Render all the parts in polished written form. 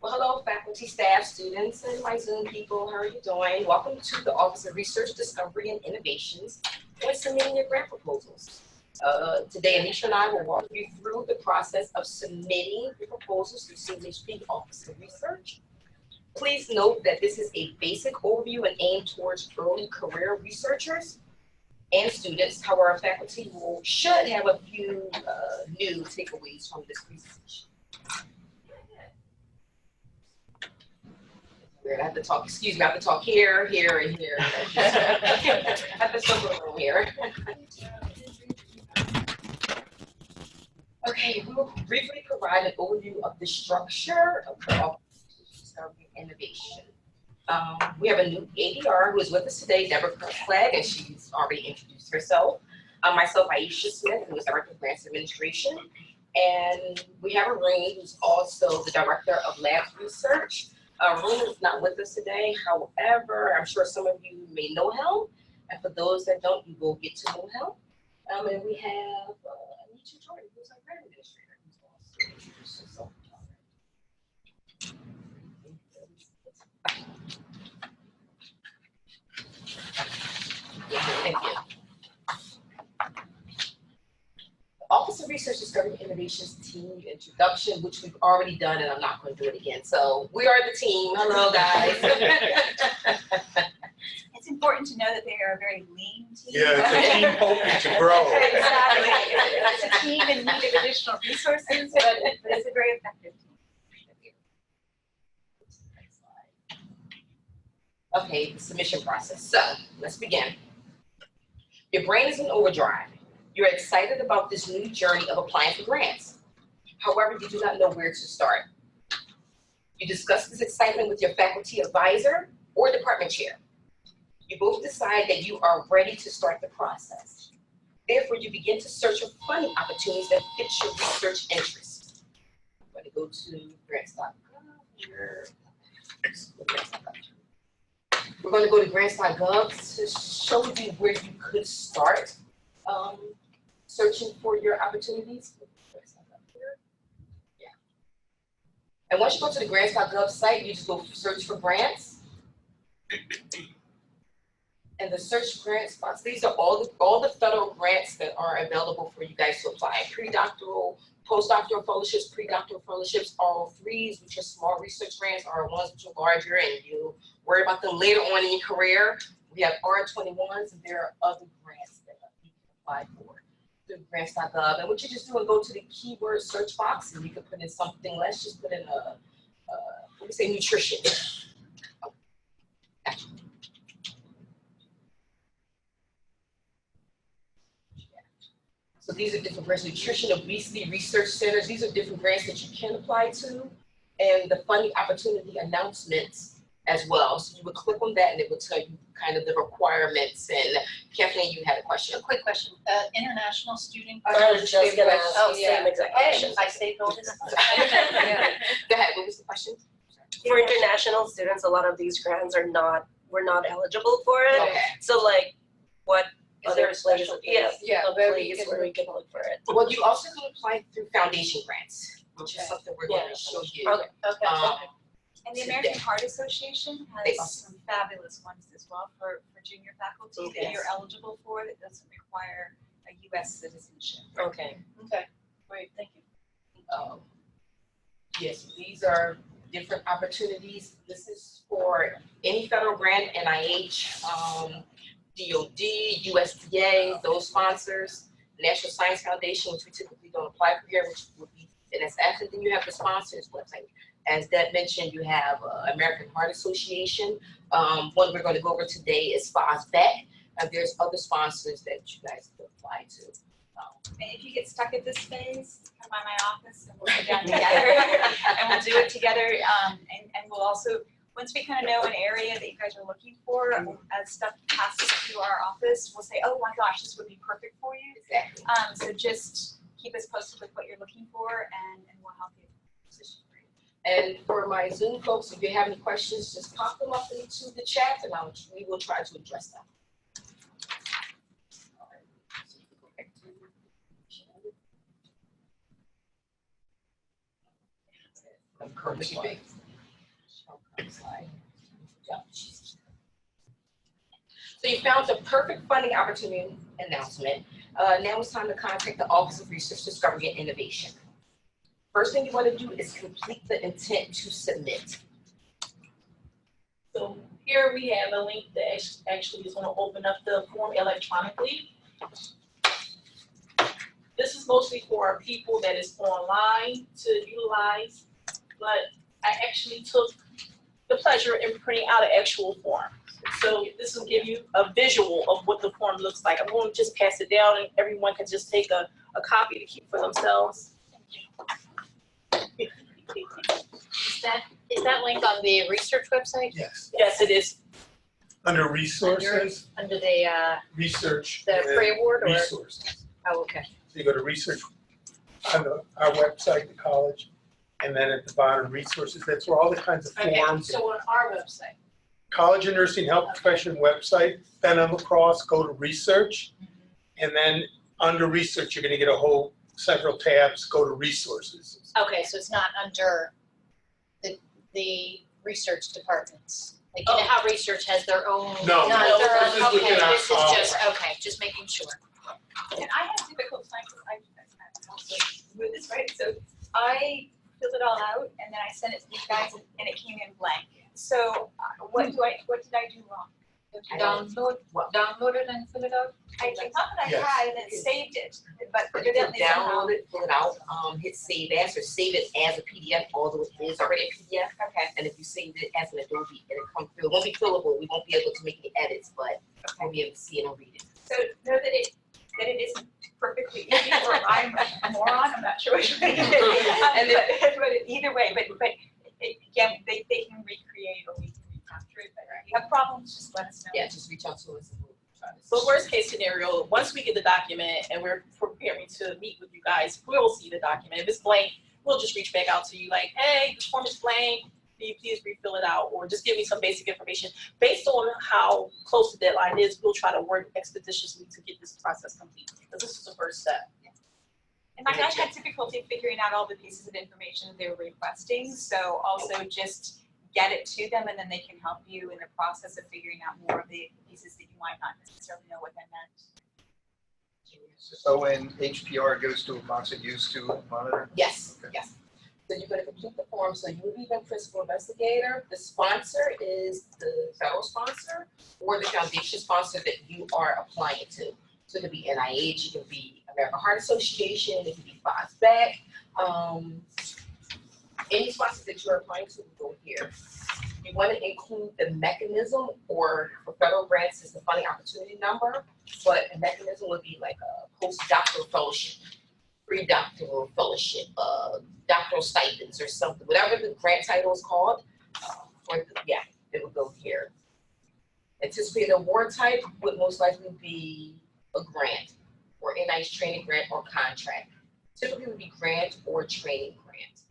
Well, hello, faculty, staff, students, and my Zoom people. How are you doing? Welcome to the Office of Research, Discovery, and Innovations when submitting your grant proposals. Today, Aneatra and I will walk you through the process of submitting your proposals to CHP Office of Research. Please note that this is a basic overview and aimed towards early career researchers and students. However, faculty should have a few new takeaways from this presentation. I have to talk, excuse me, I have to talk here, here, and here. I have to circle around here. Okay, we will briefly provide an overview of the structure of the Office of Discovery and Innovation. We have a new ADR who is with us today, Deborah Clegg, and she's already introduced herself. Myself, Eisha Smith, who is Director of Grants Administration. And we have Arun, who's also the Director of Labs Research. Arun is not with us today. However, I'm sure some of you may know him. And for those that don't, you will get to know him. And we have Aneatra, who's our grant administrator, who's also introduced herself. Thank you. Office of Research, Discovery, and Innovations team introduction, which we've already done, and I'm not going to do it again. So we are the team. Hello, guys. It's important to know that they are a very lean team. Yeah, it's a team hoping to grow. Exactly. It's a team in need of additional resources, but it's a very effective team. Okay, the submission process. So let's begin. Your brain is in overdrive. You're excited about this new journey of applying for grants. However, you do not know where to start. You discuss this excitement with your faculty advisor or department chair. You both decide that you are ready to start the process. Therefore, you begin to search for funding opportunities that fit your research interests. I'm going to go to grants.gov here. We're going to go to grants.gov to show you where you could start searching for your opportunities. Yeah. And once you go to the grants.gov site, you just go search for grants. And the search grant spots, these are all the federal grants that are available for you guys to apply. Pre-doctoral, postdoctoral fellowships, pre-doctoral fellowships, R03s, which are small research grants, R1s, which are larger, and you worry about them later on in your career. We have R21s, and there are other grants that you can apply for through grants.gov. And what you just do is go to the keyword search box, and you can put in something. Let's just put in what do we say, nutrition. Oh, gotcha. So these are different grants, nutrition, obesity, research centers. These are different grants that you can apply to, and the funding opportunity announcements as well. So you would click on that and it will tell you kind of the requirements. And Kathleen, you had a question. A quick question. International student. I was just gonna ask. Oh, Same exact question. I stayed noticed. Go ahead, what was the question? For international students, a lot of these grants we're not eligible for it. Okay. So like, what Is there other a special places? place? Yeah, Yeah, where we can look for it. Well, you also can apply through foundation grants, which is something we're going Yeah. to show you. Okay. And the American Heart Association They has also- some fabulous ones as well for junior faculty that you're eligible for that doesn't require a U.S. citizenship. Okay. Great. Thank you. Yes, these are different opportunities. This is for any federal grant, NIH, DOD, USDA, those sponsors, National Science Foundation, which we typically don't apply for here, which would be NSF, and then you have the sponsors website. As Deb mentioned, you have American Heart Association. One we're going to go over today is FOSBEC. There's other sponsors that you guys can apply to. And if you get stuck at this phase, come by my office and we'll sit down together and we'll do it together. And we'll also, once we kind of know an area that you guys are looking for, as stuff passes through our office, we'll say, oh my gosh, this would be perfect for you. Exactly. So just keep us posted with what you're looking for and we'll help you. And for my Zoom folks, if you have any questions, just pop them up into the chat and we will try to address them. I'm currently Slide. Yeah. So you found the perfect funding opportunity announcement. Now it's time to contact the Office of Research, Discovery, and Innovation. First thing you want to do is complete the intent to submit. So here we have a link that actually is gonna open up the form electronically. This is mostly for our people that is online to utilize, but I actually took the pleasure in printing out an actual form. So this will give you a visual of what the form looks like. I'm going to just pass it down and everyone can just take a copy to keep for themselves. Is that link on the research website? Yes. Yes, it is. Under resources, Under the research. the and then pre-award or? resources. Oh, okay. So you go to research on our website, the college, and then at the bottom, resources. That's where all the kinds of Okay, forms. so on our website. College and Nursing Health Profession website, then on the cross, go to research. And then under research, you're gonna get a whole several tabs, go to resources. Okay, so it's not under the research departments. Like, you know how research has their own. No, Not no, their this is own, within okay, our this is just, college. okay, just making sure. And I have difficult time because I also with this, right? So I filled it all out and then I sent it to you guys and it came in blank. So what did I do wrong? Download it and fill it out? I thought that I Yes. had and then saved it, but You can evidently somehow. download it, fill it out, hit save as, or save it as a PDF, although it is already a PDF. Okay. And if you save it as an Adobe, it'll come through. It won't be fillable. We won't be able to make any edits, but we'll be able to see it and read it. So know that it isn't perfectly easy, or I'm a moron, I'm not sure which way. But either way, but again, they can recreate or we can recapture it, but if you have problems, just let us know. Yeah, just reach out to us and we'll try to. But worst case scenario, once we get the document and we're preparing to meet with you guys, we'll see the document. If it's blank, we'll just reach back out to you like, hey, this form is blank. Can you please refill it out? Or just give me some basic information. Based on how close the deadline is, we'll try to work expeditiously to get this process complete. Because this is the first step. And I had difficulty figuring out all the pieces of information they were requesting, so also just get it to them and then they can help you in the process of figuring out more of the pieces that you might not necessarily know what that meant. So when HPR goes to a box, it used to monitor? Yes, yes. So you're gonna complete the form, so you will be the principal investigator. The sponsor is the federal sponsor or the foundation sponsor that you are applying to. So it could be NIH, it could be American Heart Association, it could be FOSBEC. Any sponsor that you're applying to will go here. You want to include the mechanism, or for federal grants is the funding opportunity number, but a mechanism would be like a postdoctoral fellowship, pre-doctoral fellowship, doctoral stipends or something, whatever the grant title is called, it would go here. Anticipated award type would most likely be a grant or NIH training grant or contract. Typically it would be grant or training grant.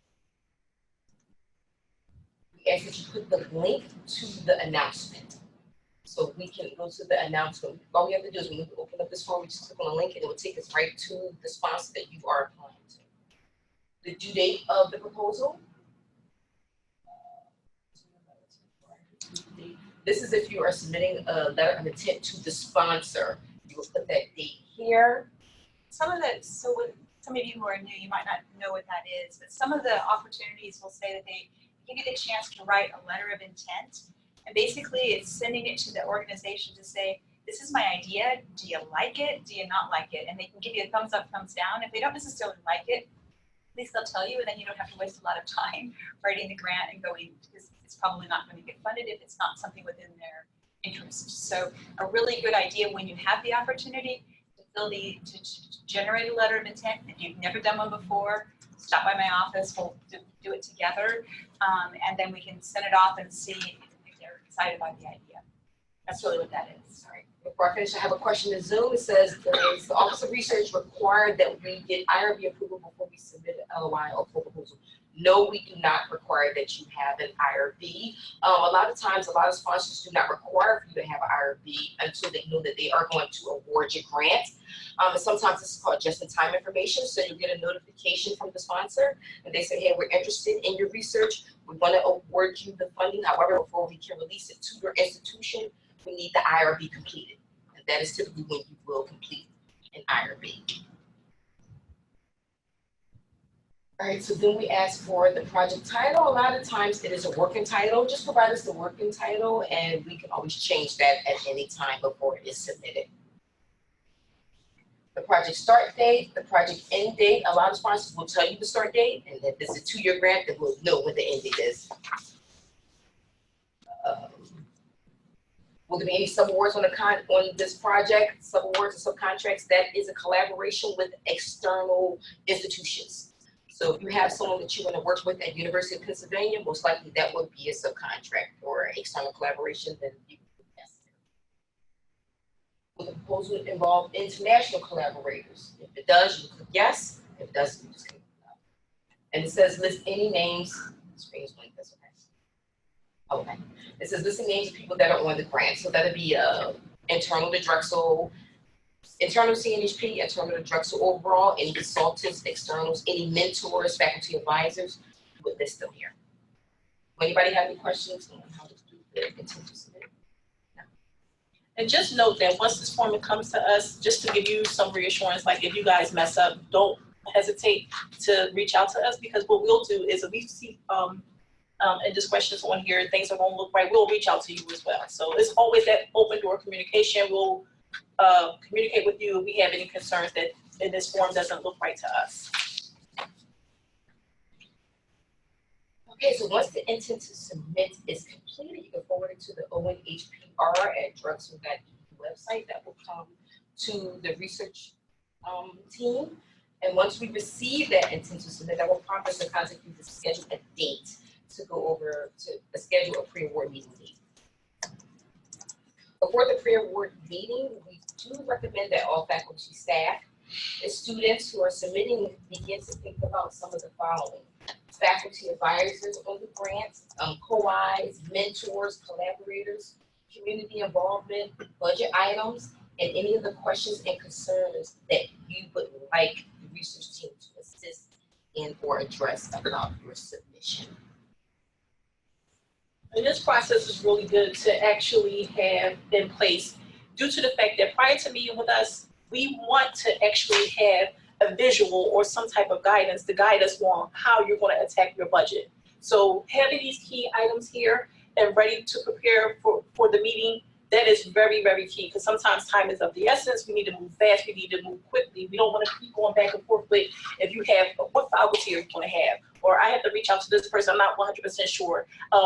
We ask that you put the link to the announcement. So we can go to the announcement. All we have to do is when we open up this form, we just click on the link and it will take us right to the sponsor that you are applying to. The due date of the proposal. This is if you are submitting a letter of intent to the sponsor. You will put that date here. Some of you who are new, you might not know what that is, but some of the opportunities will say that they give you the chance to write a letter of intent. And basically it's sending it to the organization to say, this is my idea, do you like it, do you not like it? And they can give you a thumbs up, thumbs down. If they don't necessarily like it, at least they'll tell you, and then you don't have to waste a lot of time writing the grant and going, because it's probably not going to get funded if it's not something within their interest. So a really good idea when you have the opportunity to generate a letter of intent. If you've never done one before, stop by my office, we'll do it together, and then we can send it off and see if they're excited by the idea. That's really what that is. Sorry. Before I finish, I have a question in Zoom. It says, does the Office of Research require that we get IRB approval before we submit an LOI or full proposal? No, we do not require that you have an IRB. A lot of times, a lot of sponsors do not require for you to have an IRB until they know that they are going to award your grant. And sometimes this is called just-in-time information, so you'll get a notification from the sponsor, and they say, hey, we're interested in your research. We want to award you the funding. However, before we can release it to your institution, we need the IRB completed. And that is typically when you will complete an IRB. All right, so then we ask for the project title. A lot of times it is a working title. Just provide us the working title and we can always change that at any time before it is submitted. The project start date, the project end date. A lot of sponsors will tell you the start date, and if it's a 2-year grant, then we'll know what the end date is. Will there be any subawards on this project? Subawards or subcontracts? That is a collaboration with external institutions. So if you have someone that you want to work with at University of Pennsylvania, most likely that would be a subcontract or external collaboration. Then you would necessary. Will the proposal involve international collaborators? If it does, you click yes. If it doesn't, you just click no. And it says list any names. Screen's blank. That's okay. Okay. It says list the names of people that are on the grant. So that'll be internal to Drexel, internal to CNHP, internal to Drexel overall, any consultants, externals, any mentors, faculty advisors, we would list them here. Anybody have any questions on how to do the intent to submit? No. And just note that once this form comes to us, just to give you some reassurance, like if you guys mess up, don't hesitate to reach out to us, because what we'll do is if we see and just questions on here, things are gonna look right, we'll reach out to you as well. So it's always that open door communication. We'll communicate with you if we have any concerns that in this form doesn't look right to us. Okay, so once the intent to submit is completed, you can forward it to the ONHPR at Drexel.edu website. That will come to the research team. And once we receive that intent to submit, that will prompt us to contact you to schedule a date to go over to schedule a pre-award meeting date. Before the pre-award meeting, we do recommend that all faculty, staff, and students who are submitting begin to think about some of the following: faculty advisors on the grants, co-Is, mentors, collaborators, community involvement, budget items, and any of the questions and concerns that you would like the research team to assist in or address about your submission. And this process is really good to actually have in place due to the fact that prior to meeting with us, we want to actually have a visual or some type of guidance to guide us on how you're going to attack your budget. So having these key items here and ready to prepare for the meeting, that is very, very key, because sometimes time is of the essence. We need to move fast. We need to move quickly. We don't want to keep going back and forth. But if you have, what faculty are you going to have? Or I have to reach out to this person, I'm not 100% sure.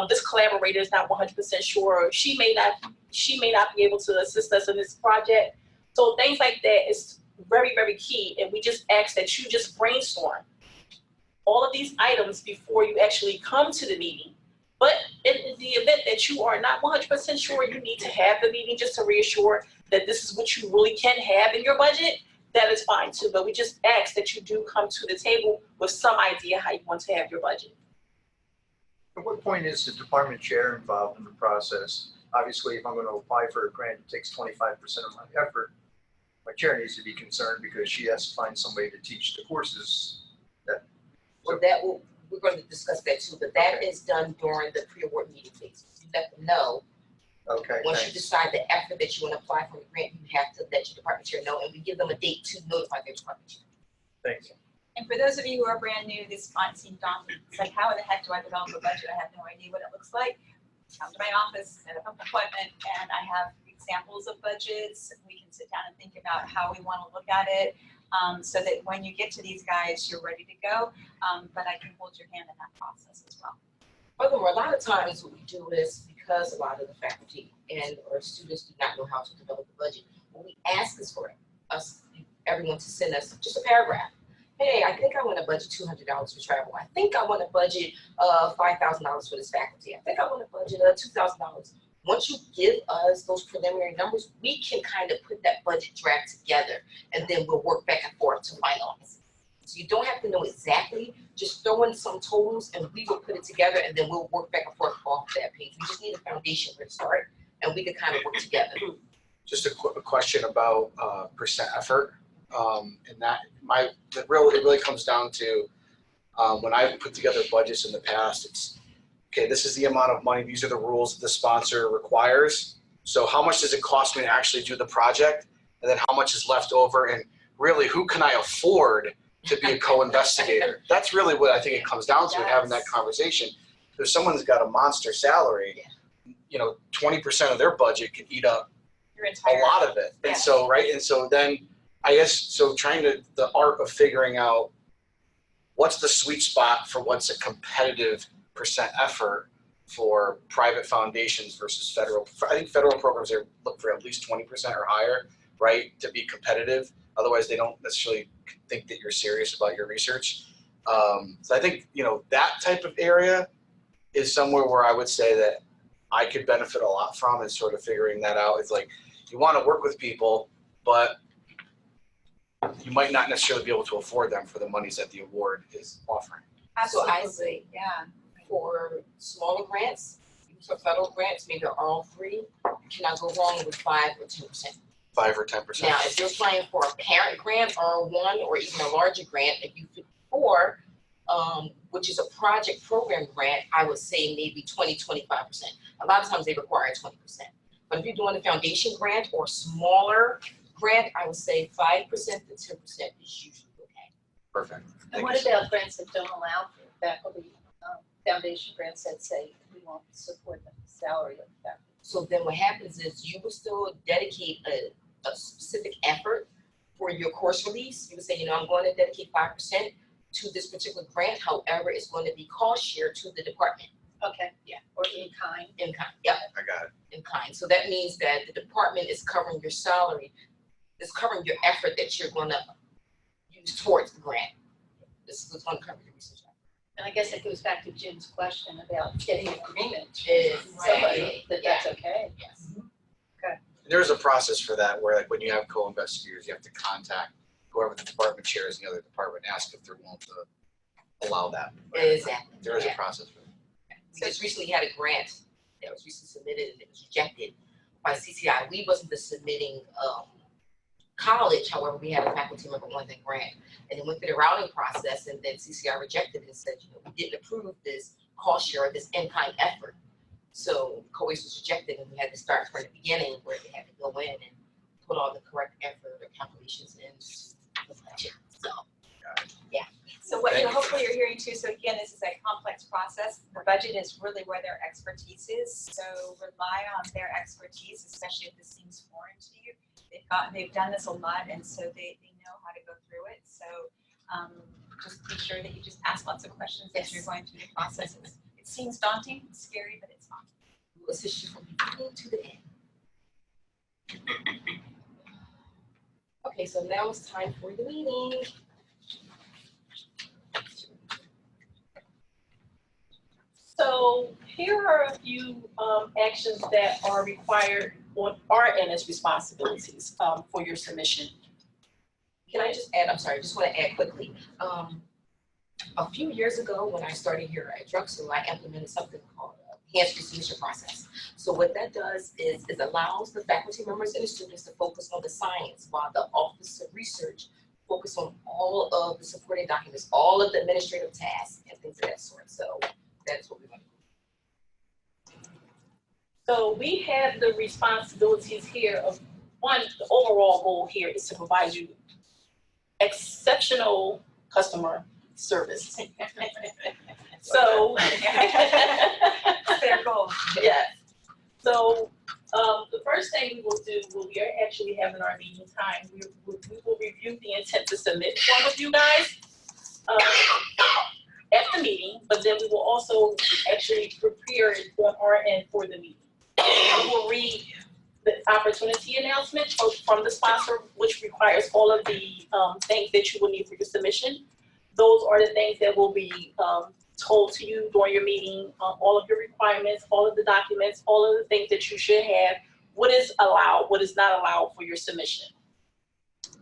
This collaborator is not 100% sure. She may not be able to assist us in this project. So things like that is very, very key. And we just ask that you just brainstorm all of these items before you actually come to the meeting. But in the event that you are not 100% sure, you need to have the meeting just to reassure that this is what you really can have in your budget. That is fine too, but we just ask that you do come to the table with some idea how you want to have your budget. At what point is the department chair involved in the process? Obviously, if I'm going to apply for a grant, it takes 25% of my effort. My chair needs to be concerned because she has to find somebody to teach the courses. We're going to discuss that too, but that is done during the pre-award meeting phase. You let them know. Okay, Once thanks. you decide the effort that you want to apply for the grant, you have to let your department chair know, and we give them a date to notify their department chair. Thanks. And for those of you who are brand new, this might seem daunting. It's like, how in the heck do I develop a budget? I have no idea what it looks like. Come to my office, set up an appointment, and I have examples of budgets. We can sit down and think about how we want to look at it, so that when you get to these guys, you're ready to go. But I can hold your hand in that process as well. Furthermore, a lot of times what we do is, because a lot of the faculty and or students do not know how to develop the budget, what we ask is for everyone to send us just a paragraph. Hey, I think I want to budget $200 for travel. I think I want to budget $5,000 for this faculty. I think I want to budget $2,000. Once you give us those preliminary numbers, we can kind of put that budget draft together, and then we'll work back and forth to finalize. So you don't have to know exactly, just throw in some totals and we will put it together and then we'll work back and forth off that page. We just need a foundation where to start and we could kind of work together. Just a question about percent effort, and that it really comes down to when I put together budgets in the past. It's okay. This is the amount of money. These are the rules that the sponsor requires. So how much does it cost me to actually do the project, and then how much is left over, and really who can I afford to be a co-investigator? That's really what I think it comes down to, having that conversation. If someone's got a monster salary, 20% of their budget can eat up a lot of it. And so, right, and so then I guess, so the art of figuring out what's the sweet spot for what's a competitive percent effort for private foundations versus federal. I think federal programs look for at least 20% or higher, right, to be competitive. Otherwise, they don't necessarily think that you're serious about your research. So I think, that type of area is somewhere where I would say that I could benefit a lot from, is sort of figuring that out. It's like, you want to work with people, but you might not necessarily be able to afford them for the monies that the award is offering. Absolutely, yeah. For smaller grants, for federal grants, maybe all three, you cannot go wrong with 5 or 10%. 5 or 10%. Now, if you're applying for a parent grant or one or even a larger grant, if you fit for, which is a project program grant, I would say maybe 20-25%. A lot of times they require 20%. But if you're doing a foundation grant or smaller grant, I would say 5% to 10% is usually okay. Perfect. And what about grants that don't allow for faculty, foundation grants that say we won't support the salary of faculty? So then what happens is you will still dedicate a specific effort for your course release. You would say, I'm going to dedicate 5% to this particular grant. However, it's going to be cost share to the department. Okay. Yeah. Or in kind. In kind, yep. I got it. In kind. So that means that the department is covering your salary, is covering your effort that you're going to use towards the grant. This is going to cover your research effort. And I guess it goes back to Jim's question about getting agreement. Exactly. That's okay. Yes. There's a process for that where, like, when you have co-investigators, you have to contact whoever the department chair is in the other department, ask if they're willing to allow that. Exactly. There is a process for that. We just recently had a grant that was recently submitted and it was rejected by CCI. We wasn't the submitting college, however, we had a faculty member on that grant. And it went through the routing process and then CCI rejected it and said, we didn't approve this cost share, this in-kind effort. So Coeus was rejected and we had to start from the beginning where they had to go in and put all the correct effort or calculations in the budget. So, yeah. So what hopefully you're hearing too, so again, this is a complex process. The budget is really where their expertise is. So rely on their expertise, especially if this seems foreign to you. They've done this a lot, and so they know how to go through it. So just be sure that you just ask lots of questions as you're going through the processes. It seems daunting, it's scary, but it's not. We'll assist you from the beginning to the end. Okay, so now it's time for the meeting. So here are a few actions that are required on our end as responsibilities for your submission. Can I just add, I'm sorry, I just want to add quickly. A few years ago, when I started here at Drexel, I implemented something called enhanced resubmission process. So what that does is it allows the faculty members and the students to focus on the science while the Office of Research focus on all of the supporting documents, all of the administrative tasks and things of that sort. So that's what we're going to do. So we have the responsibilities here of one, the overall goal here is to provide you exceptional customer service. So Their goal. yes. So the first thing we will do, we are actually having our meeting time. We will review the intent to submit form with you guys at the meeting, but then we will also actually prepare it on our end for the meeting. We will read the opportunity announcement from the sponsor, which requires all of the things that you will need for your submission. Those are the things that will be told to you during your meeting, all of your requirements, all of the documents, all of the things that you should have, what is allowed, what is not allowed for your submission.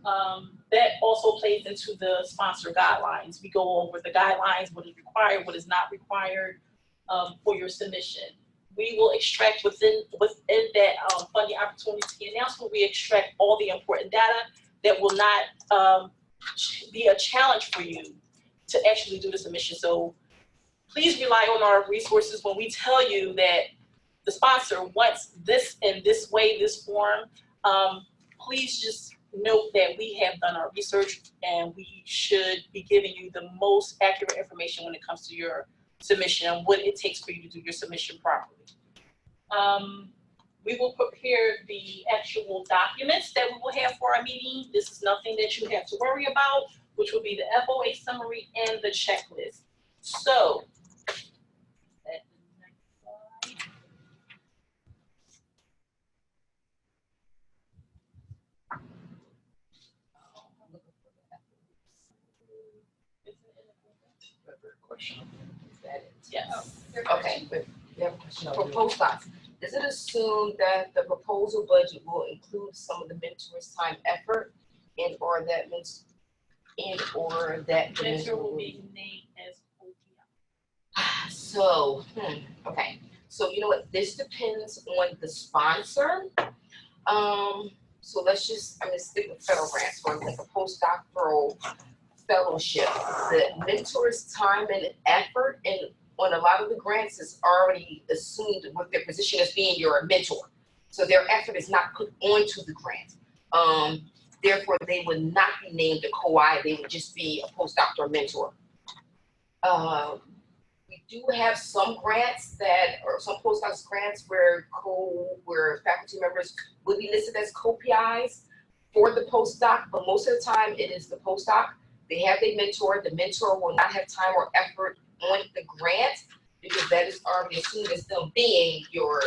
that also plays into the sponsor guidelines. We go over the guidelines, what is required, what is not required for your submission. We will extract within that funding opportunity announcement, we extract all the important data that will not be a challenge for you to actually do the submission. So please rely on our resources when we tell you that the sponsor wants this in this way, this form. Please just note that we have done our research and we should be giving you the most accurate information when it comes to your submission and what it takes for you to do your submission properly. We will prepare the actual documents that we will have for our meeting. This is nothing that you have to worry about, which will be the FOA summary and the checklist. So, Question. Is that it? yes. Okay, but we have a question for postdocs. Does it assume that the proposal budget will include some of the mentor's time, effort, and or that Mentor will be named as OPI. So, okay. So you know what? This depends on the sponsor. So let's just, I'm gonna stick with federal grants for like a postdoctoral fellowship. The mentor's time and effort and on a lot of the grants is already assumed with their position as being your mentor. So their effort is not put onto the grant. Therefore, they would not be named a COI, they would just be a postdoctoral mentor. We do have some grants or some postdocs grants where faculty members would be listed as co-PIs for the postdoc, but most of the time it is the postdoc. They have their mentor. The mentor will not have time or effort on the grant because that is already assumed as them being your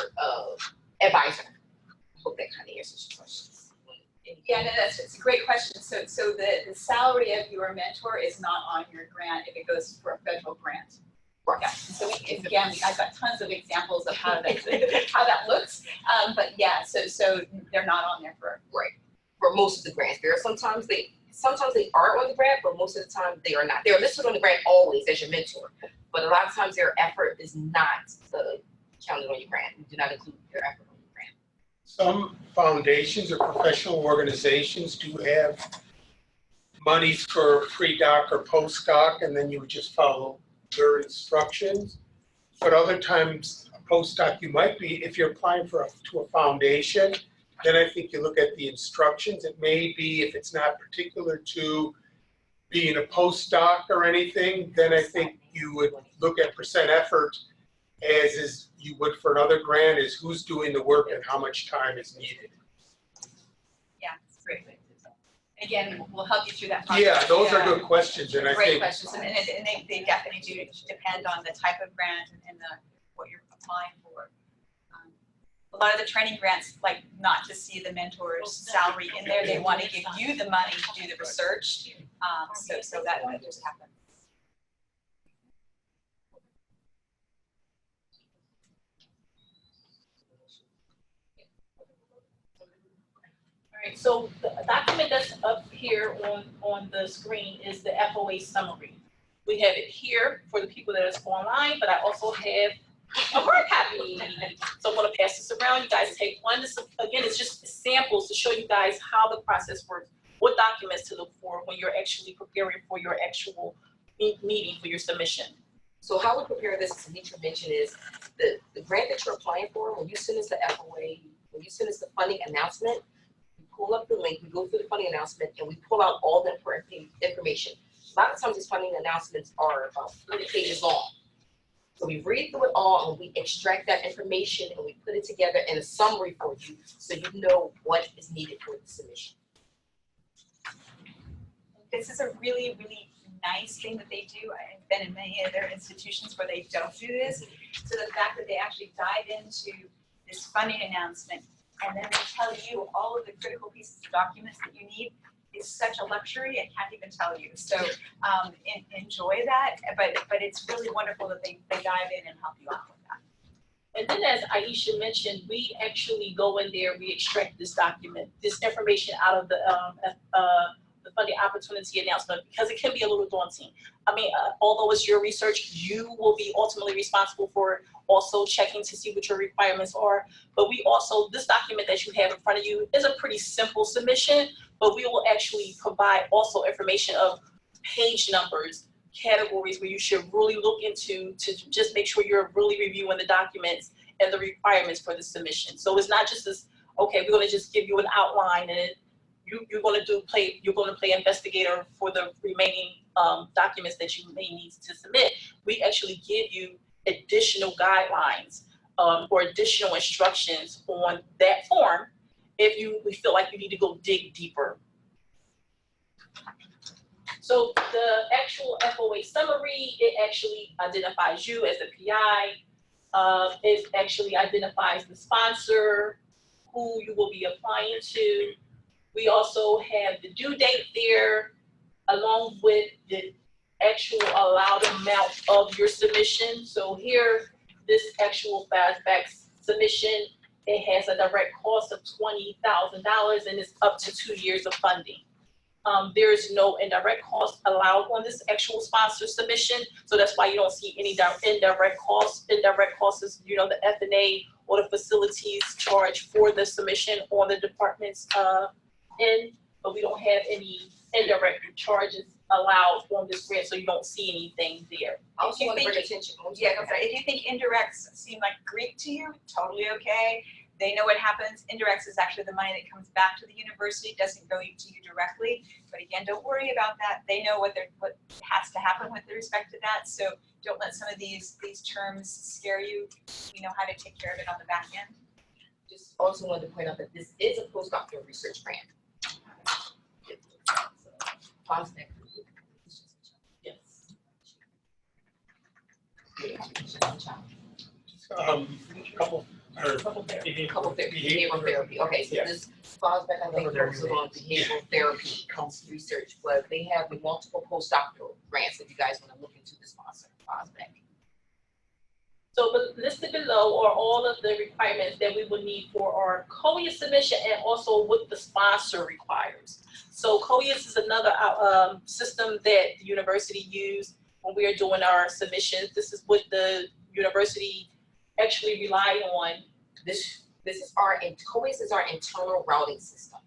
advisor. I hope that kind of answers your questions. Yeah, no, it's a great question. So the salary of your mentor is not on your grant if it goes for a federal grant. Right. Yeah. So again, I've got tons of examples of how that looks. But yeah, so they're not on there for most of the grants. There are sometimes they are on the grant, but most of the time they are not. They're listed on the grant always as your mentor, but a lot of times their effort is not counted on your grant. You do not include their effort on your grant. Some foundations or professional organizations do have monies for pre-doc or post-doc, and then you would just follow their instructions. But other times, a post-doc, you might be, if you're applying to a foundation, then I think you look at the instructions. It may be, if it's not particular to being a postdoc or anything, then I think you would look at percent effort as you would for another grant, is who's doing the work and how much time is needed. Yeah, it's great. Again, we'll help you through that process. Yeah, those are good questions, and I Great think questions, and they definitely do depend on the type of grant and what you're applying for. A lot of the training grants like not to see the mentor's salary in there. They want to give you the money to do the research. So that just happens. All right, so the document that's up here on the screen is the FOA summary. We have it here for the people that are online, but I also have a hard copy. So I'm gonna pass this around. You guys take one. This, again, it's just samples to show you guys how the process works, what documents to look for when you're actually preparing for your actual meeting for your submission. So how we prepare this, as Aneatra mentioned, is the grant that you're applying for, when you send us the FOA, when you send us the funding announcement, we pull up the link, we go through the funding announcement, and we pull out all the information. A lot of times these funding announcements are about 40 pages long. So we read through it all and we extract that information and we put it together in a summary for you so you know what is needed for the submission. This is a really, really nice thing that they do. I've been in many other institutions where they don't do this. So the fact that they actually dive into this funding announcement and then they tell you all of the critical pieces of documents that you need is such a luxury, I can't even tell you. So enjoy that, but it's really wonderful that they dive in and help you out with that. And then as Aisha mentioned, we actually go in there, we extract this document, this information out of the funding opportunity announcement, because it can be a little daunting. I mean, although it's your research, you will be ultimately responsible for also checking to see what your requirements are. But we also, this document that you have in front of you is a pretty simple submission, but we will actually provide also information of page numbers, categories where you should really look into to just make sure you're really reviewing the documents and the requirements for the submission. So it's not just this, okay, we're gonna just give you an outline and you're gonna play investigator for the remaining documents that you may need to submit. We actually give you additional guidelines or additional instructions on that form if we feel like you need to go dig deeper. So the actual FOA summary, it actually identifies you as the PI. It actually identifies the sponsor, who you will be applying to. We also have the due date there, along with the actual allowed amount of your submission. So here, this actual fastback submission, it has a direct cost of $20,000 and it's up to 2 years of funding. There is no indirect cost allowed on this actual sponsor submission, so that's why you don't see any indirect costs. Indirect costs is, you know, the F&A or the facilities charge for the submission on the department's end, but we don't have any indirect charges allowed on this grant, so you don't see anything there. I also want to bring attention. Yeah, I'm sorry. If you think indirects seem like Greek to you, totally okay. They know what happens. Indirects is actually the money that comes back to the university, doesn't go to you directly. But again, don't worry about that. They know what has to happen with respect to that. So don't let some of these terms scare you. We know how to take care of it on the back end. Just also wanted to point out that this is a postdoctoral research grant. Yes. Couple Behavioral therapy. Okay, so Yeah. this falls back, I think, focuses on behavioral therapy research, but they have multiple postdoctoral grants if you guys want to look into the sponsor. So listed below are all of the requirements that we would need for our Coeus submission and also what the sponsor requires. So Coeus is another system that the university used when we are doing our submissions. This is what the university actually rely on. This is Coeus is our internal routing system.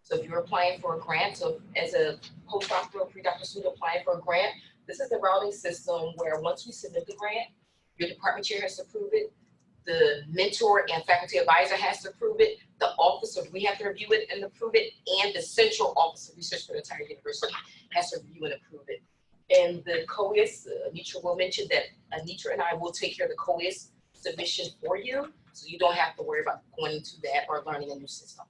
So if you're applying for a grant, so as a postdoctoral, pre-doctoral student applying for a grant, this is the routing system where once we submit the grant, your department chair has to approve it, the mentor and faculty advisor has to approve it, the office, or we have to review it and approve it, and the central office of research for the entire university has to review and approve it. And the Coeus, Aneatra will mention that Aneatra and I will take care of the Coeus submission for you, so you don't have to worry about going into that or learning a new system.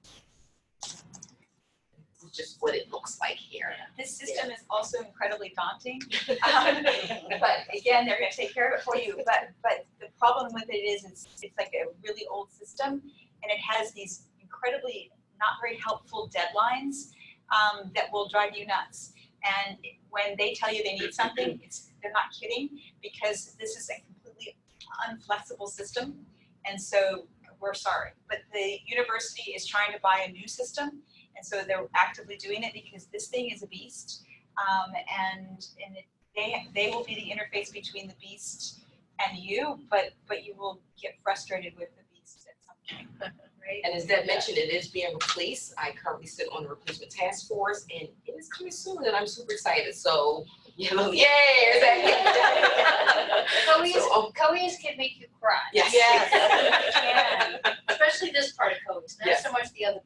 It's just what it looks like here. This system is also incredibly daunting, but again, they're going to take care of it for you. But the problem with it is it's like a really old system, and it has these incredibly not very helpful deadlines that will drive you nuts. And when they tell you they need something, they're not kidding, because this is a completely unflexible system, and so we're sorry. But the university is trying to buy a new system, and so they're actively doing it because this thing is a beast, they will be the interface between the beast and you, but you will get frustrated with the beast at some point, right? And as Deb mentioned, it is being replaced. I currently sit on the replacement task force, and it is coming soon, and I'm super excited. So, yay! Coeus can make you cry. Yes. Yes, can. Especially this part of Coeus, not Yes. so much the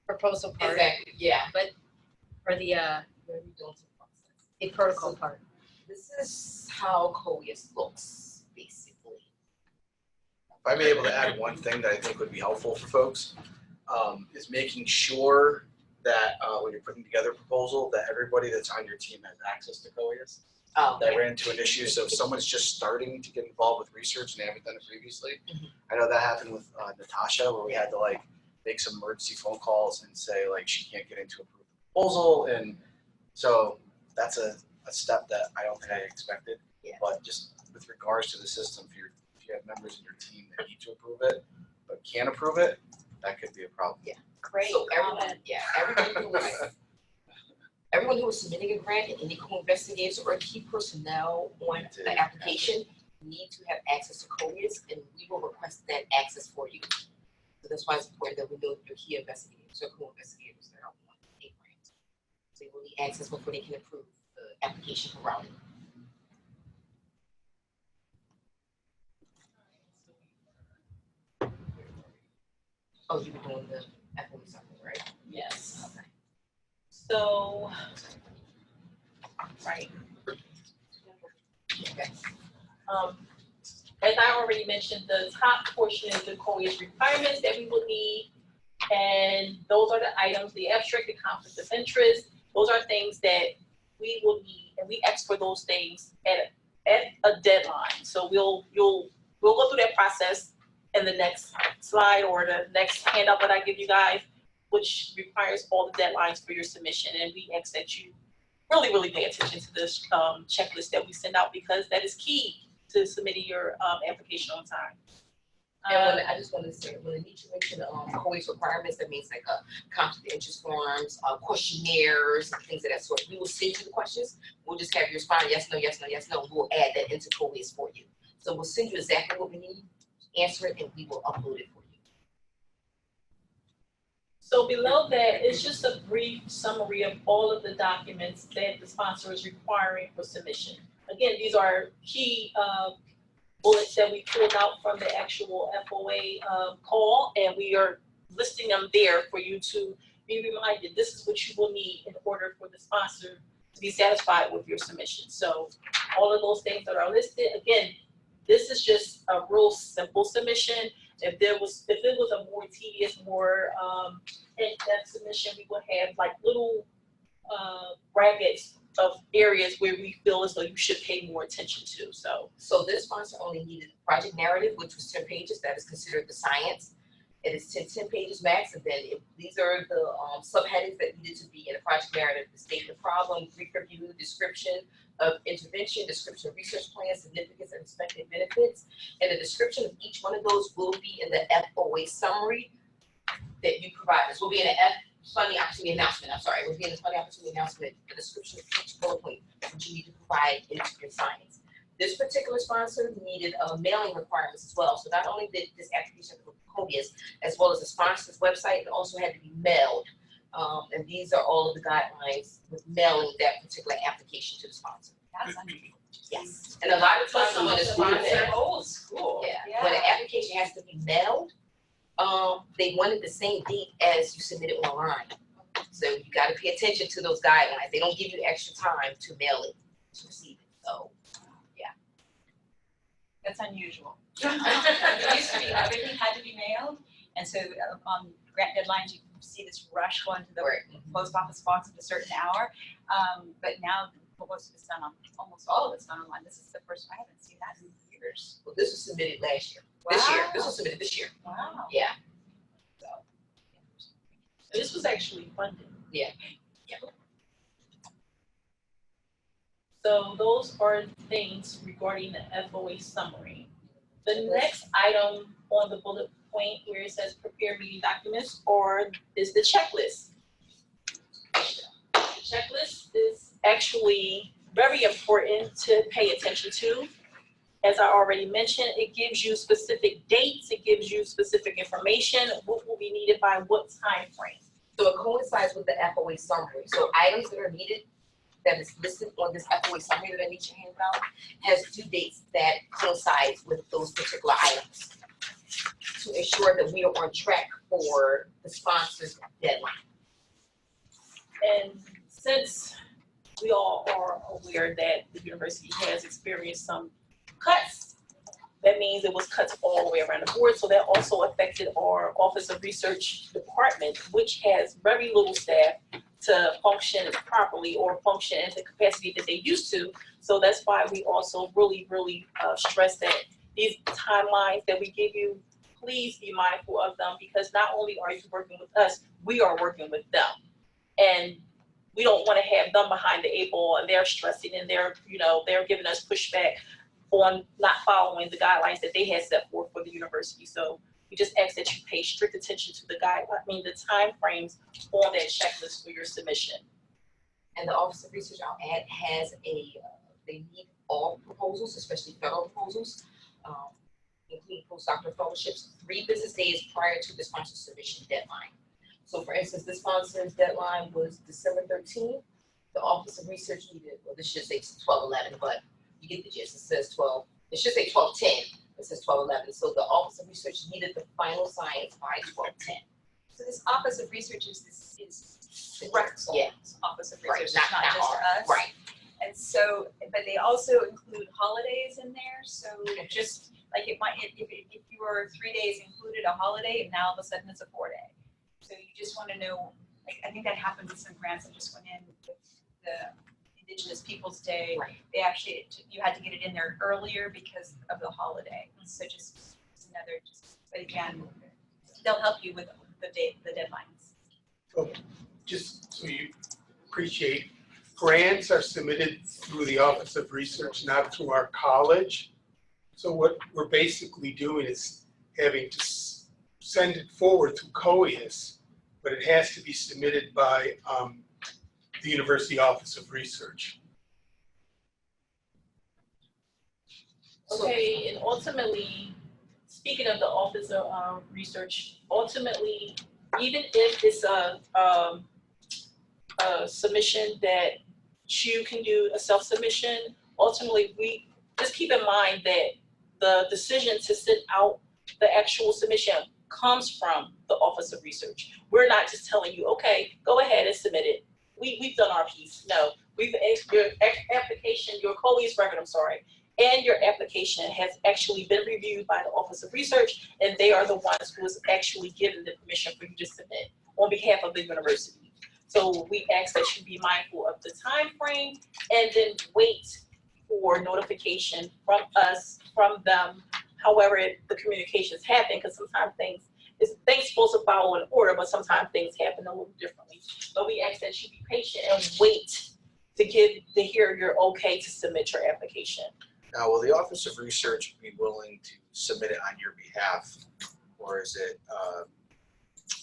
proposal part, Exactly. Yeah. or the What are we doing to the process? the protocol part. This is how Coeus looks, basically. If I may be able to add one thing that I think would be helpful for folks, is making sure that when you're putting together a proposal, that everybody that's on your team has access to Coeus. Oh, That ran into an issue, so if someone's just starting to get involved with research and they haven't done it previously. Mhm. I know that happened with Natasha, where we had to like make some emergency phone calls and say like she can't get into a proposal, and so that's a step that I don't think I expected. Yeah. But just with regards to the system, if you have members in your team that need to approve it, but can't approve it, that could be a problem. Great So comment. everyone who is submitting a grant and any co-investigators or key personnel on the application need to have access to Coeus, and we will request that access for you. So that's why it's important that we know your key investigators or co-investigators that are on a grant. So they will need access before they can approve the application for routing. Oh, you were doing the FOE something, right? Yes. Okay. So, right. Okay. As I already mentioned, the top portion is the Coeus requirements that we will need. And those are the items, the abstract, the conflict of interest. Those are things that we will need, and we ask for those things at a deadline. So we'll go through that process in the next slide or the next handout that I give you guys, which requires all the deadlines for your submission. And we ask that you really pay attention to this checklist that we send out, because that is key to submitting your application on time. And when, I just wanted to say, when Aneatra mentioned Coeus requirements, that means like conflict of interest forms, questionnaires, and things of that sort. We will send you the questions. We'll just have you respond yes, no, yes, no, yes, no. And we'll add that into Coeus for you. So we'll send you exactly what we need, answer it, and we will upload it for you. So below that is just a brief summary of all of the documents that the sponsor is requiring for submission. Again, these are key bullets that we pulled out from the actual FOA call, and we are listing them there for you to be reminded. This is what you will need in order for the sponsor to be satisfied with your submission. So all of those things that are listed, again, this is just a real simple submission. If it was a more tedious, more in-depth submission, we would have like little brackets of areas where we feel as though you should pay more attention to. So this sponsor only needed a project narrative, which was 10 pages. That is considered the science. It is 10 pages max, and then these are the subheadings that needed to be in a project narrative: the state of the problem, brief review, description of intervention, description of research plan, significance and expected benefits, and the description of each one of those will be in the FOA summary that you provide. This will be in the funding opportunity announcement. I'm sorry, it will be in the funding opportunity announcement, the description of each bullet point that you need to provide into your science. This particular sponsor needed mailing requirements as well. So not only did this application go to Coeus, as well as the sponsor's website, it also had to be mailed. And these are all of the guidelines with mailing that particular application to the sponsor. That's unusual. Yes. And a lot of times when a sponsor, Old school. when an application has to be mailed, they wanted the same date as you submit it online. So you got to pay attention to those guidelines. They don't give you extra time to mail it, to receive it. So, yeah. That's unusual. It used to be everything had to be mailed, and so on grant deadlines, you see this rush going to the post office box at a certain hour. But now most of it's done on, almost all of it's done online. This is the first, I haven't seen that in years. Well, this was submitted last year. Wow. This year. This was submitted this year. Wow. Yeah. this was actually funded. Yeah. So those are things regarding the FOA summary. The next item on the bullet point where it says prepare meeting documents is the checklist. The checklist is actually very important to pay attention to. As I already mentioned, it gives you specific dates, it gives you specific information, what will be needed by what time frame. So it coincides with the FOA summary. So items that are needed that is listed on this FOA summary that Aneatra handed out has due dates that coincides with those particular items to ensure that we are on track for the sponsor's deadline. And since we all are aware that the university has experienced some cuts, that means it was cuts all the way around the board. So that also affected our Office of Research department, which has very little staff to function properly or function in the capacity that they used to. So that's why we also really stress that these timelines that we give you, please be mindful of them, because not only are you working with us, we are working with them. And we don't want to have them behind the 8 ball and they're stressing and they're giving us pushback. on not following the guidelines that they had set forth for the university. So we just ask that you pay strict attention to the the timeframes on that checklist for your submission. And the Office of Research, I'll add, has they need all proposals, especially federal proposals, including postdoctoral fellowships, 3 business days prior to the sponsor submission deadline. So for instance, the sponsor's deadline was December 13th. The Office of Research needed, well, this should say 12/11, but you get the gist, it says 12, it should say 12/10, it says 12/11. So the Office of Research needed the final science by 12/10. So this Office of Research is Drexel's Yeah. Office of Right, Research, not just ours. us. Right. And so, but they also include holidays in there, so just like if you were 3 days included a holiday, and now all of a sudden it's a 4-day. So you just want to know, like, I think that happened with some grants that just went in with the Indigenous Peoples' Day. Right. They actually, you had to get it in there earlier because of the holiday. So just another, but again, they'll help you with the deadlines. So just so you appreciate, grants are submitted through the Office of Research, not through our college. So what we're basically doing is having to send it forward through Coeus, but it has to be submitted by the University Office of Research. Okay, and ultimately, speaking of the Office of Research, ultimately, even if it's a submission that you can do a self-submission, ultimately, we just keep in mind that the decision to send out the actual submission comes from the Office of Research. We're not just telling you, okay, go ahead and submit it. We've done our piece. No, we've asked your application, your Coeus record, and your application has actually been reviewed by the Office of Research, and they are the ones who is actually given the permission for you to submit on behalf of the university. So we ask that you be mindful of the time frame and then wait for notification from us, from them, however the communications happen, because sometimes things supposed to follow in order, but sometimes things happen a little differently. But we ask that you be patient and wait to hear you're okay to submit your application. Now, will the Office of Research be willing to submit it on your behalf, or is it,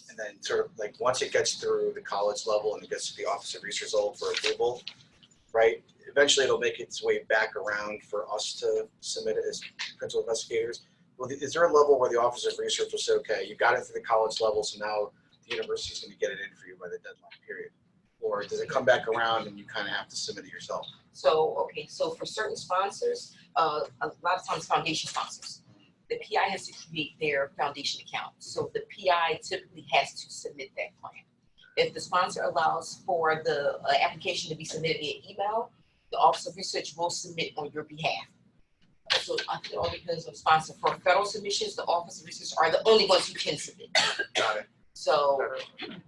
and then sort of like once it gets through the college level and it gets to the Office of Research level for approval, right? Eventually, it'll make its way back around for us to submit it as principal investigators. Well, is there a level where the Office of Research will say, okay, you got it through the college level, so now the university's going to get it in for you by the deadline period? Or does it come back around and you kind of have to submit it yourself? So, okay, so for certain sponsors, a lot of times foundation sponsors, the PI has to create their foundation account. So the PI typically has to submit that plan. If the sponsor allows for the application to be submitted via email, the Office of Research will submit on your behalf. So I think it all depends on the sponsor. For federal submissions, the Office of Research are the only ones who can submit. Got it. So,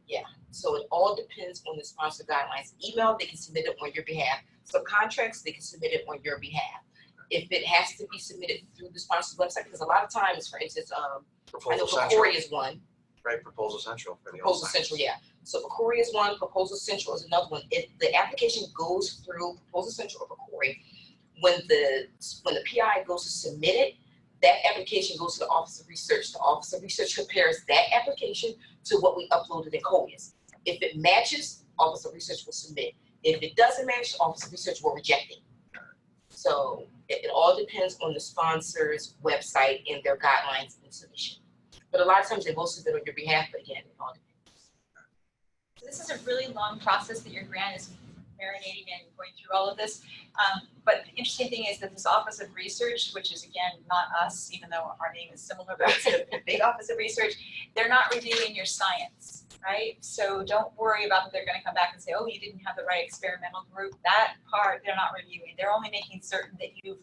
yeah, so it all depends on the sponsor guidelines. Email, they can submit it on your behalf. So contracts, they can submit it on your behalf. If it has to be submitted through the sponsor's website, because a lot of times, for instance, I know Proposal Central, Picori is one. right? Proposal Central. For the Proposal all Central, yeah. So Picori is one, Proposal Central is another one. If the application goes through Proposal Central or Picori, when the PI goes to submit it, that application goes to the Office of Research. The Office of Research compares that application to what we uploaded in Coeus. If it matches, Office of Research will submit. If it doesn't match, the Office of Research will reject it. So it all depends on the sponsor's website and their guidelines and submission. But a lot of times they will submit on your behalf, but again, it all depends. So this is a really long process that your grant is marinating and going through all of this. But the interesting thing is that this Office of Research, which is again, not us, even though our name is similar, but it's a big Office of Research, they're not reviewing your science, right? So don't worry about that they're gonna come back and say, oh, you didn't have the right experimental group. That part, they're not reviewing. They're only making certain that you've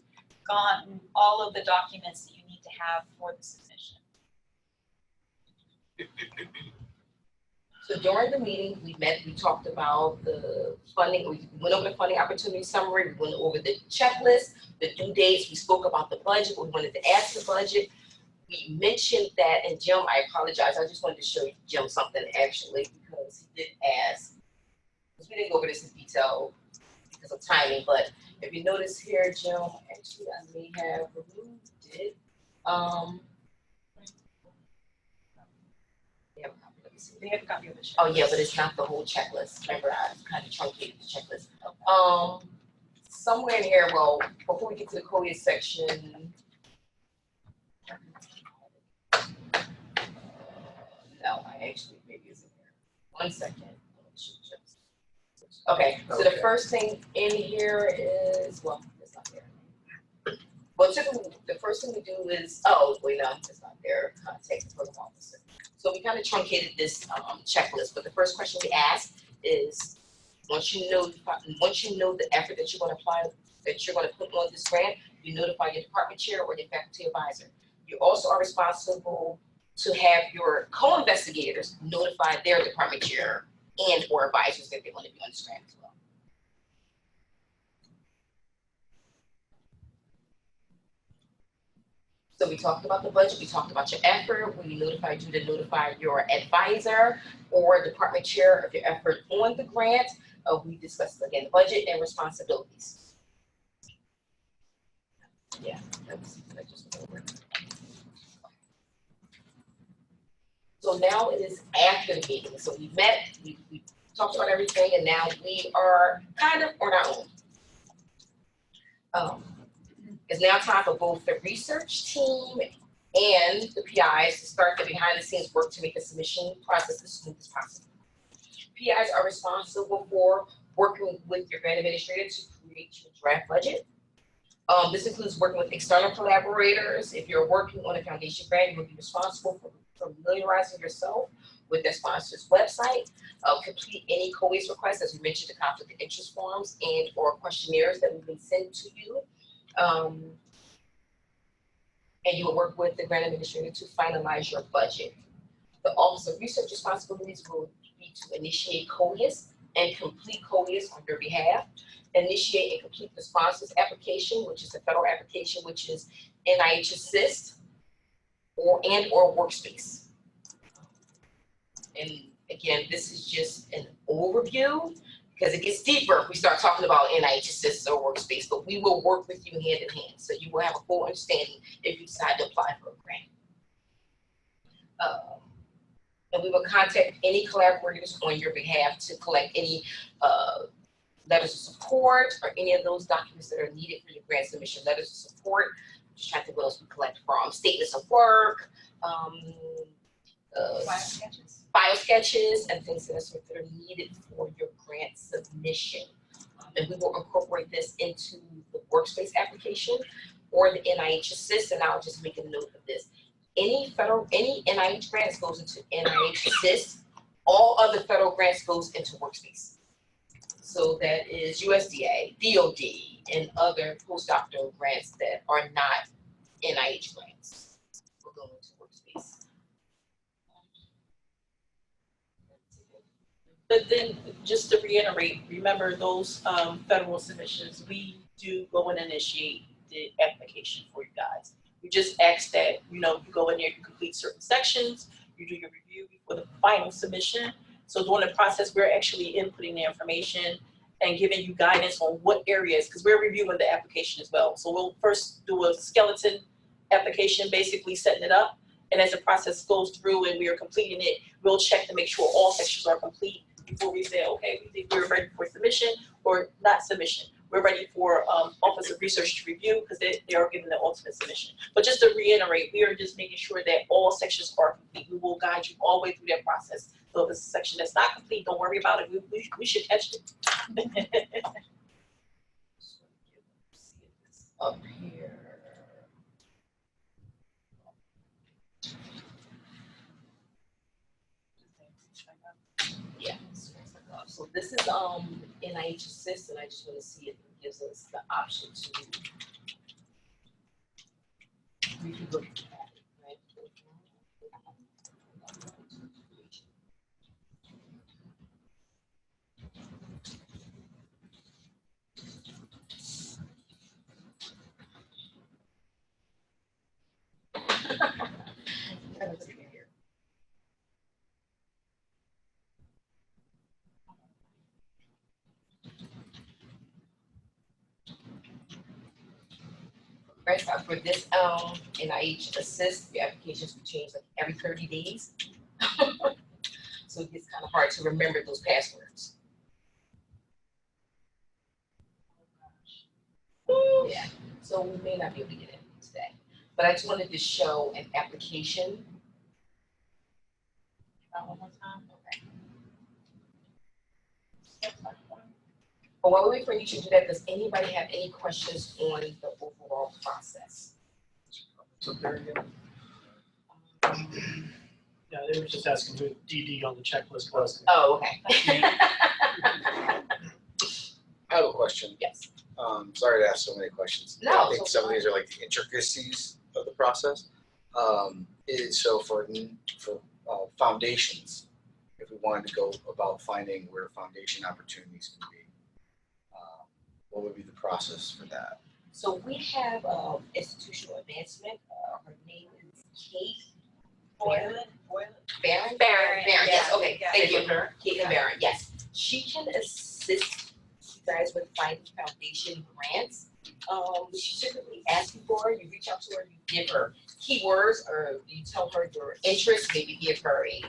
gotten all of the documents that you need to have for the submission. So during the meeting, we talked about the funding, we went over the funding opportunity summary, we went over the checklist, the due dates, we spoke about the budget, we wanted to add to the budget. We mentioned that, and Jim, I apologize, I just wanted to show Jim something actually, because he did ask, because we didn't go over this in detail because of timing, but If you notice here, Jim, actually I may have removed it. They have a copy, let me see. They have a copy of the checklist. Oh, yeah, but it's not the whole checklist. Remember, I kind of truncated the checklist. Somewhere in here, well, before we get to the Coeus section. No, I actually, maybe it's in here. 1 second. Okay, so the Okay. first thing in here is, well, it's not there. Well, typically, the first thing we do is, oh, wait, no, it's not there, contact the program officer. So we kind of truncated this checklist, but the first question we ask is, once you know the effort that you're gonna apply, that you're gonna put on this grant, you notify your department chair or your faculty advisor. You also are responsible to have your co-investigators notify their department chair and or advisors that they want to be on this grant as well. So we talked about the budget, we talked about your effort, we notified you to notify your advisor or department chair of your effort on the grant. We discussed again budget and responsibilities. Yeah, that just went over. So now it is after the meeting. So we met, we talked about everything, and now we are kind of on our own. It's now time for both the research team and the PIs to start the behind the scenes work to make the submission process as smooth as possible. PIs are responsible for working with your grant administrator to create your draft budget. This includes working with external collaborators. If you're working on a foundation grant, you will be responsible for familiarizing yourself with the sponsor's website. Complete any Coeus requests, as we mentioned, the conflict of interest forms and or questionnaires that will be sent to you. And you will work with the grant administrator to finalize your budget. The Office of Research Responsibilities will be to initiate Coeus and complete Coeus on your behalf. Initiate and complete the sponsor's application, which is a federal application, which is NIH Assist or Workspace. And again, this is just an overview because it gets deeper if we start talking about NIH Assist or Workspace, but we will work with you hand in hand. So you will have a full understanding if you decide to apply for a grant. And we will contact any collaborators on your behalf to collect any letters of support or any of those documents that are needed for your grant submission. Letters of support, just trying to think what else we collect from, statements of work, bio sketches, and things that are needed for your grant submission. And we will incorporate this into the Workspace application or the NIH Assist, and I'll just make a note of this. Any NIH grants goes into NIH Assist. All other federal grants goes into Workspace. So that is USDA, DOD, and other postdoctoral grants that are not NIH grants. We're going into Workspace. But then, just to reiterate, remember those federal submissions, we do go and initiate the application for you guys. We just ask that, you go in there, you complete certain sections, you do your review before the final submission. So during the process, we're actually inputting the information and giving you guidance on what areas, because we're reviewing the application as well. So we'll first do a skeleton application, basically setting it up. And as the process goes through and we are completing it, we'll check to make sure all sections are complete before we say, okay, we think we're ready for submission or not submission. We're ready for Office of Research to review because they are giving the ultimate submission. But just to reiterate, we are just making sure that all sections are complete. We will guide you all the way through that process. So if it's a section that's not complete, don't worry about it. We should catch it. Up here. Yeah. So this is NIH Assist, and I just want to see if it gives us the option to we can look at it, right? Right, for this, NIH assist, the applications will change like every 30 days. So it gets kind of hard to remember those passwords. Yeah, so we may not be able to get it today, but I just wanted to show an application. One more time. Okay. But while we wait for you to do that, does anybody have any questions on the overall process? So there you go. Yeah, they were just asking who DD on the checklist was. Oh, okay. I have a question. Yes. Sorry to ask so many questions. No, I think so some of these are like the intricacies of the process. Is so for foundations, if we wanted to go about finding where foundation opportunities can be, what would be the process for that? So we have institutional advancement. Her name is Kate Barron. Barron, yes, okay, Yeah. thank you. Caitlin Barron, yes. She can assist you guys with finding foundation grants. She typically asks you for, you reach out to her, you give her keywords, or you tell her your interest, maybe give her a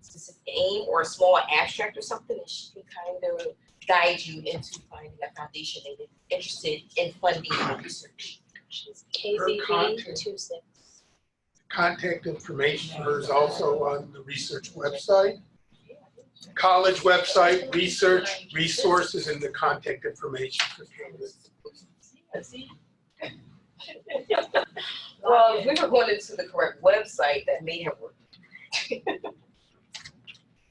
specific aim or a small abstract or something, and she can kind of guide you into finding a foundation that is interested in funding your research. KZB 26. Contact information for her is also on the research website. College website, research, resources, and the contact information for candidates. Well, if we were going into the correct website, that may have worked.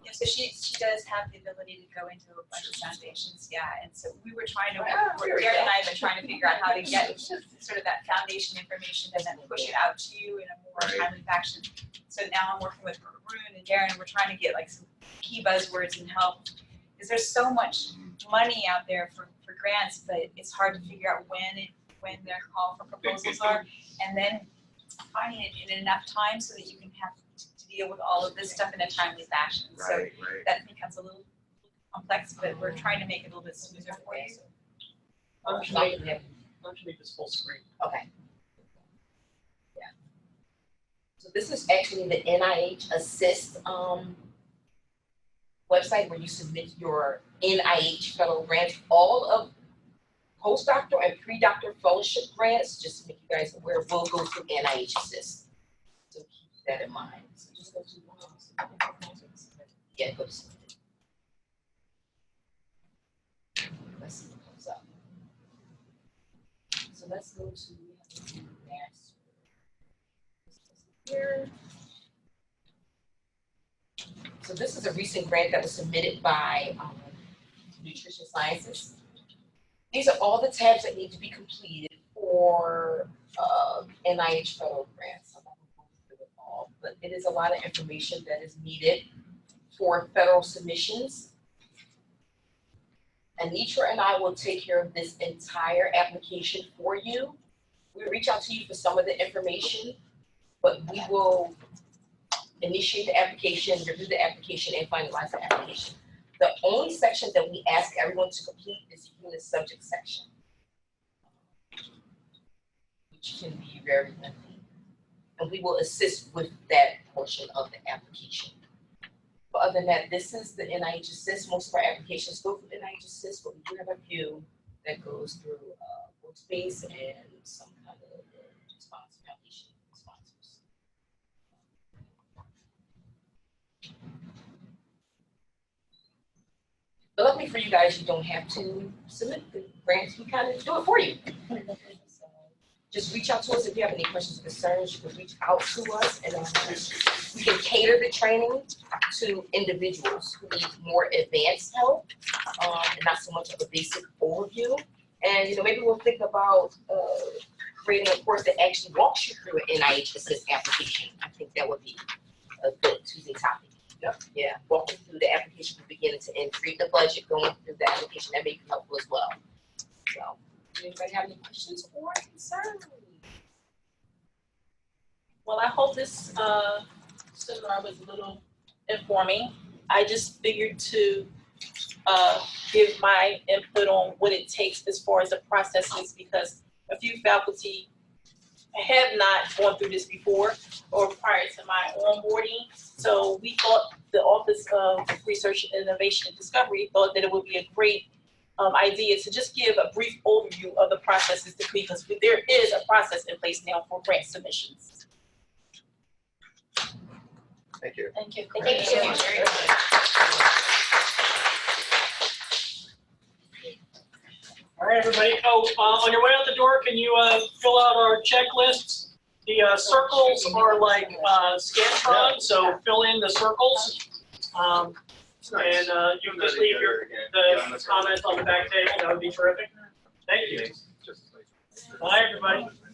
Yeah, so she does have the ability to go into a bunch of foundations, yeah, and so we were trying to, there we Darren go. and I have been trying to figure out how to get sort of that foundation information and then push it out to you in a more Right. timely fashion. So now I'm working with Maroon and Darren, and we're trying to get like some key buzzwords and help, because there's so much money out there for grants, but it's hard to figure out when their call for proposals are, and then finding it in enough time so that you can have to deal with all of this stuff in a timely fashion. So Right. that becomes a little complex, but we're trying to make it a little bit smoother for you. Why don't you make this full screen? Okay. Yeah. So this is actually the NIH Assist website where you submit your NIH federal grants. All of postdoctoral and pre-doctoral fellowship grants, just to make you guys aware, will go through NIH Assist. So keep that in mind. So just go to yeah, go to submit. Let's see what comes up. So let's go to master. Here. So this is a recent grant that was submitted by Nutrition Sciences. These are all the tabs that need to be completed for NIH federal grants. I'm not going to go through it all, but it is a lot of information that is needed for federal submissions. Aneatra and I will take care of this entire application for you. We'll reach out to you for some of the information, but we will initiate the application, review the application, and finalize the application. The only section that we ask everyone to complete is the unit subject section, which can be very lengthy. And we will assist with that portion of the application. But other than that, this is the NIH Assist. Most of our applications go through NIH Assist, but we do have a few that goes through Workspace and some kind of sponsor, foundation sponsors. But luckily for you guys, you don't have to submit the grants. We kind of do it for you. So just reach out to us if you have any questions or concerns. You can reach out to us, and we can cater the training to individuals who need more advanced help, and not so much of a basic overview. And maybe we'll think about creating a course that actually walks you through an NIH Assist application. I think that would be a good Tuesday topic. Yeah, walking through the application from beginning to end, create the budget, going through the application, that may be helpful as well. So, anybody have any questions or concerns? Well, I hope this seminar was a little informing. I just figured to give my input on what it takes as far as the process is, because a few faculty have not gone through this before or prior to my onboarding. So we thought the Office of Research, Innovation, and Discovery thought that it would be a great idea to just give a brief overview of the processes because there is a process in place now for grant submissions. Thank you. Thank you. Thank you so much. All right, everybody. Oh, on your way out the door, can you fill out our checklists? The circles are like Scantron, so fill in the circles. And you can just leave the comments on the back table. That would be terrific. Thank you. Bye, everybody.